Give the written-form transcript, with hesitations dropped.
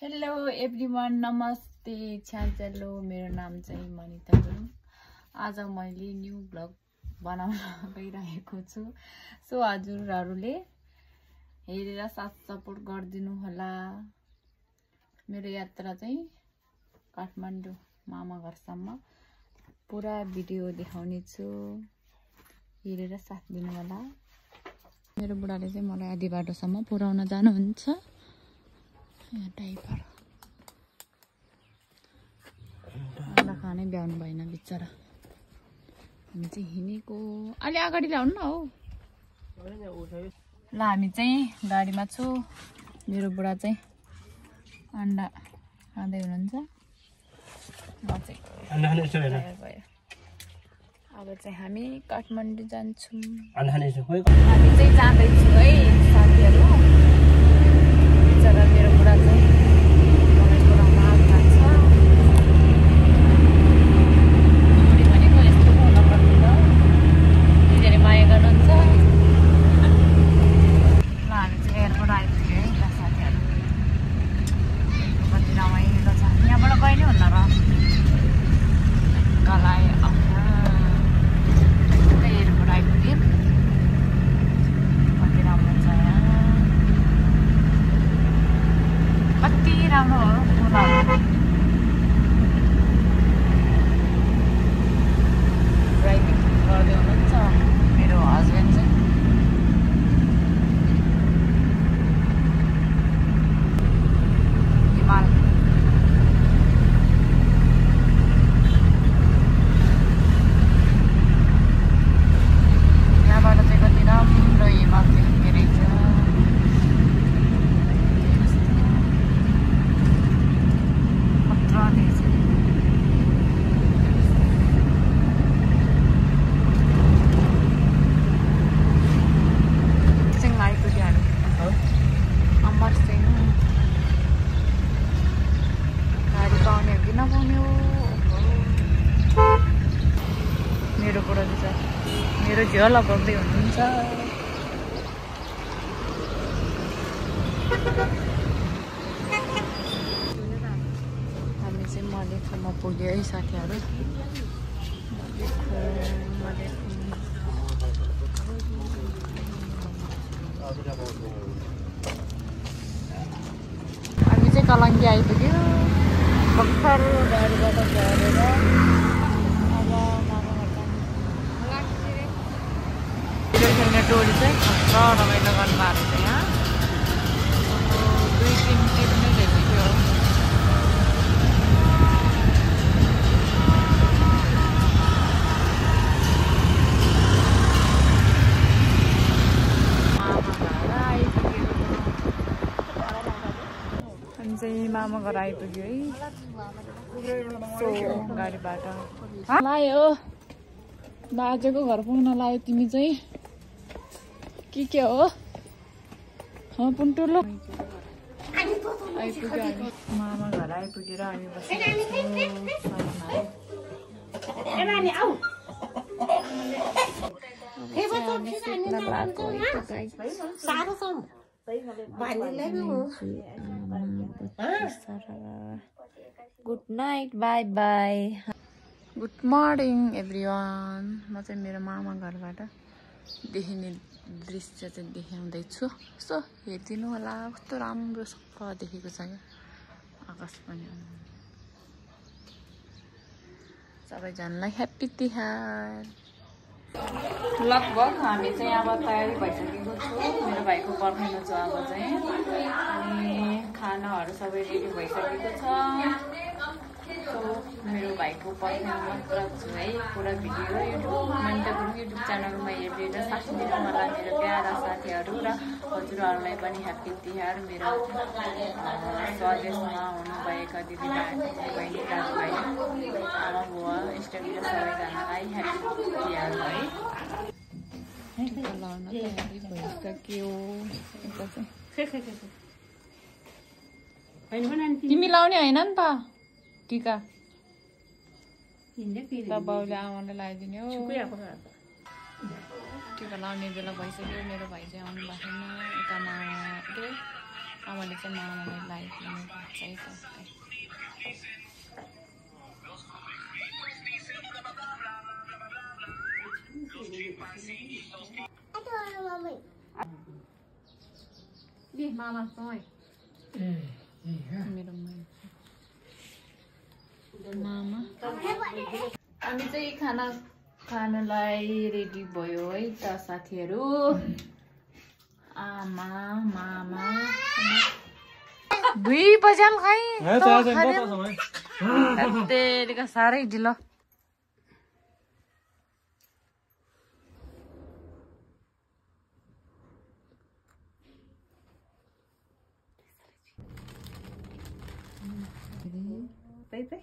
Hello everyone, नमस्ते छ्याचेलो। मेरो नाम चाहिँ मनिता गुरुङ। आज मैले न्यू ब्लग बनाउन गइरहेको छु। सो हजुरहरूले हेरेर साथ सपोर्ट गरिदिनु होला। मेरो यात्रा चाहिँ काठमाडौँ मामा घरसम्म पुरा भिडियो देखाउने छु, हेरेर साथ दिनु होला। मेरो बुढाले चाहिँ मलाई आधी बाटोसम्म पुर्याउन जानुहुन्छ। यहाँ टाइपर खानै भ्याउनु भएन बिचरा। हामी चाहिँ हिँडेको अलि अगाडि ल्याउनु न हो। ल हामी चाहिँ गाडीमा छु। मेरो बुढा चाहिँ अन्डा खाँदै हुनुहुन्छ। म चाहिँ अब चाहिँ हामी काठमाडौँ जान्छौँ। हामी चाहिँ जाँदैछौँ है साथीहरू। मेरो बुढा चाहिँ मलाई पुऱ्याउन आएको छ। बुढी भनेको यस्तो हुन पर्दैन, धेरै माया गर्नुहुन्छ। ल हामी चाहिँ एयरपोर्ट आइपुग्यो है त साथीहरू। कति रमाइलो छ। यहाँबाट कहिले हुन्न र गलाए एयरपोर्ट आइपुग्यो। कति राम्रो छ यहाँ, कति राम्रो हो फुलहरू। ड्राइभिङ गर्दै हुनुहुन्छ मेरो हस्बेन्ड चाहिँ। हिमाल यहाँबाट चाहिँ कति राम्रो हिमाल देख्ने रहेछ। मेरो बुढाले चाहिँ मेरो झ्याल लगाउँदै हुनुहुन्छ। हामी चाहिँ मलेखुमा पुग्यो है साथीहरू। हामी चाहिँ कलङ्गी आइपुग्यो भर्खर गाडीबाट झरेर। खेल्ने टोली चाहिँ खतरा रमाइलो गर्नुभएको छ यहाँ। 2-3 टिम नै भेटेको हो। हामी चाहिँ मामा घर आइपुग्यो है। सो गाडीबाट लायो बाजेको घर पुग्न लायो। तिमी चाहिँ के हो पुन्टुलो? आइपुग्यो हामी मामा घर आइपुगेर हामी बसेको good night, by by. Good morning everyone. म चाहिँ मेरो मामा घरबाट देखिने दृश्य चाहिँ देखाउँदैछु। सो हेरिदिनु होला, कस्तो राम्रो सफा देखेको छ यहाँ। आकाश पनि। सबैजनालाई ह्याप्पी तिहार। लगभग हामी चाहिँ अब तयारी भइसकेको छु। मेरो भाइको पर्खाइमा छु अब चाहिँ। अनि खानाहरू सबै रेडी भइसकेको छ। सो मेरो भाइको पर्खाइमा मात्र छु है। पुरा भिडियो मनिता गुरुङ युट्युब च्यानलमा हेरेर साथ दिनु होला मेरो प्यारा साथीहरू। र हजुरहरूलाई पनि ह्याप्पी तिहार। मेरो स्वदेशमा हुनुभएका दिदीबहिनी, दाजुभाइ, आमा बुवा, इष्टमित्र सबैजनालाई ह्याप्पी तिहार है। टिका लाउन तयारी भइसक्यो। तिमी लाउने होइन नि त टिका? बाउले आमाले लगाइदिने हो। टिका लाउने बेला भइसक्यो। मेरो भाइ चाहिँ आउनु भएको छैन। यता आमाले चाहिँ मामालाई लाइट लिनुपर्छ है त Mama soy. मेरो मामा हामी चाहिँ खाना खानलाई रेडी भयो है त साथीहरू आमा मामा 2 बजाल खाइ तेरिका साह्रै ढिलो Baby.